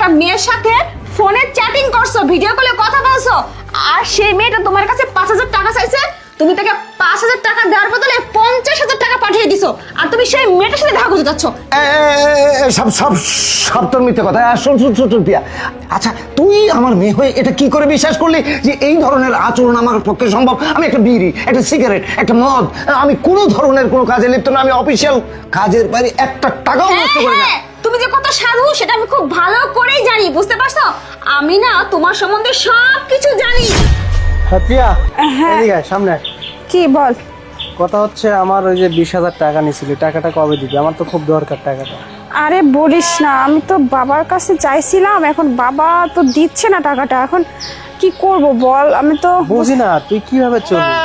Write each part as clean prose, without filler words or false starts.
একটা মেয়ের সাথে ফোনে চ্যাটিং করছো, ভিডিও কলে কথা বলছো, আর সেই মেয়েটা তোমার কাছে 5,000 টাকা চাইছে, তুমি তাকে 5,000 টাকা দেওয়ার বদলে 50,000 টাকা পাঠিয়ে দিছো, আর তুমি সেই মেয়েটার সাথে দেখা করতে যাচ্ছ। সব সব সব তোর মিথ্যে কথা। শোন শোন শোন প্রিয়া, আচ্ছা তুই আমার মেয়ে হয়ে এটা কি করে বিশ্বাস করলি যে এই ধরনের আচরণ আমার পক্ষে সম্ভব? আমি একটা বিড়ি, একটা সিগারেট, একটা মদ, আমি কোনো ধরনের কোনো কাজে লিপ্ত না। আমি অফিসিয়াল কাজের বাইরে একটা টাকাও নষ্ট করি না। তুমি যে কত সাধু সেটা আমি খুব ভালো করেই জানি, বুঝতে পারছো? আমি না তোমার সম্বন্ধে সবকিছু জানি। হ্যাঁ প্রিয়া, এদিকে আয়, সামনে আয়। কি বল? কথা হচ্ছে আমার ওই যে 20,000 টাকা নিয়েছিলি, টাকাটা কবে দিবি? আমার তো খুব দরকার টাকাটা। আরে বলিস না, আমি তো বাবার কাছে চাইছিলাম, এখন বাবা তো দিচ্ছে না টাকাটা। এখন কি করব বল? আমি তো বুঝি না তুই কিভাবে চলছিস।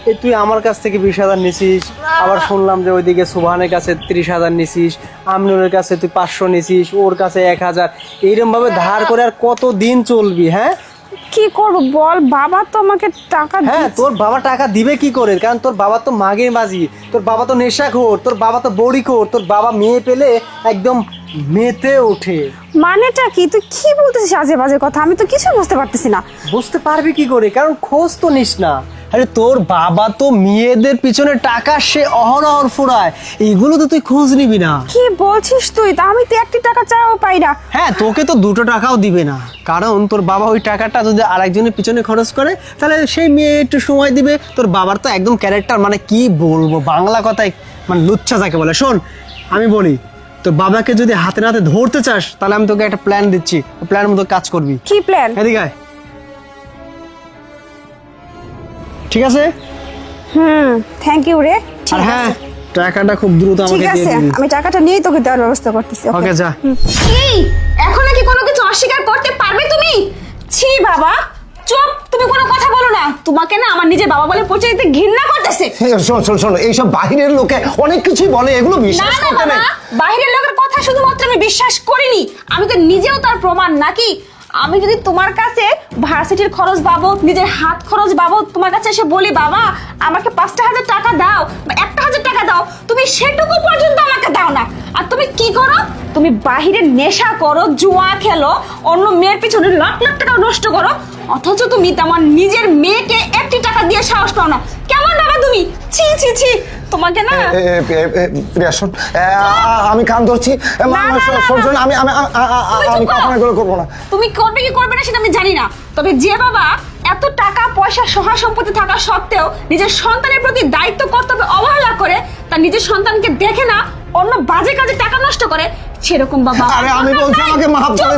এই তুই আমার কাছ থেকে 20,000 নিছিস, আবার শুনলাম যে ওইদিকে সুবহানের কাছে 30,000 নিছিস, আমনুরের কাছে তুই 500 নিছিস, ওর কাছে 1,000। এইরকম ভাবে ধার করে আর কত দিন চলবি? হ্যাঁ কি করব বল? বাবা তো আমাকে টাকা হ্যাঁ, তোর বাবা টাকা দিবে কি করে? কারণ তোর বাবা তো মাগের বাজি, তোর বাবা তো নেশাখোর, তোর বাবা তো বড়িখোর, তোর বাবা মেয়ে পেলে একদম মেতে ওঠে। মানেটা কি? তুই কি বলতেছিস আজে বাজে কথা? আমি তো কিছু বুঝতে পারতেছি না। বুঝতে পারবি কি করে? কারণ খোঁজ তো নিস না। আরে তোর বাবা তো মেয়েদের পিছনে টাকা সে অহরহ ফুরায়, এইগুলো তো তুই খোঁজ নিবি না। কি বলছিস তুই? তা আমি তো একটি টাকা চাইও পাই না। হ্যাঁ, তোকে তো 2 টাকাও দিবে না, কারণ তোর বাবা ওই টাকাটা যদি আরেকজনের পিছনে খরচ করে তাহলে সেই মেয়ে একটু সময় দিবে। তোর বাবার তো একদম ক্যারেক্টার, মানে কি বলবো বাংলা কথায়, মানে লুচ্ছা যাকে বলে। শোন আমি বলি, তোর বাবাকে যদি হাতে নাতে ধরতে চাস তাহলে আমি তোকে একটা প্ল্যান দিচ্ছি, প্ল্যান মতো কাজ করবি। কি প্ল্যান? এদিকে আয়। ঠিক আছে? থ্যাংক ইউ রে। আর ঠিক হ্যাঁ, আছে, টাকাটা খুব দ্রুত ঠিক আমাকে দিয়ে আছে, দিবি। আমি টাকাটা নিয়েই তোকে দেওয়ার ব্যবস্থা করতেছি। ওকে যা। কি এখন নাকি কোনো কিছু অস্বীকার করতে পারবে তুমি? ছি বাবা, চুপ, তুমি কোনো কথা বলো না। তোমাকে না আমার নিজের বাবা বলে পরিচয় দিতে ঘৃণা করতেছে। শোন শোন শোন, এইসব বাহিরের লোকে অনেক কিছুই বলে, এগুলো না বিশ্বাস না করতে বাবা, নেই। বাইরের লোকের কথা শুধুমাত্র আমি বিশ্বাস করিনি, আমি তো নিজেও তার প্রমাণ। নাকি আমি যদি তোমার কাছে ভার্সিটির খরচ বাবদ, নিজের হাত খরচ বাবদ তোমার কাছে এসে বলি বাবা আমাকে 5,000 টাকা দাও বা 1,000 টাকা দাও, তুমি সেটুকু পর্যন্ত আমাকে দাও না। আর তুমি কি করো? তুমি বাহিরে নেশা করো, জুয়া খেলো, অন্য মেয়ের পিছনে লাখ লাখ টাকা নষ্ট করো, অথচ তুমি তোমার নিজের মেয়েকে 1 টাকা দিয়ে সাহস পাও না। কেমন বাবা তুমি? ছি ছি ছি, তোমাকে না। প্রিয়া শোন, আমি কান ধরছি। মা, না, না, শোন না, শোন শোন, আমি আমি তুমি চুপ আমি করো। কখনো এগুলো করবো না। তুমি করবে কি করবে না সেটা আমি জানি না, তবে যে বাবা এত টাকা পয়সা সহায় সম্পত্তি থাকা সত্ত্বেও নিজের সন্তানের প্রতি দায়িত্ব কর্তব্য অবহেলা করে, তার নিজের সন্তানকে দেখে না অন্য বাজে কাজে টাকা নষ্ট করে, সেরকম বাবা। আরে আমি বলছি আমাকে মাফ করে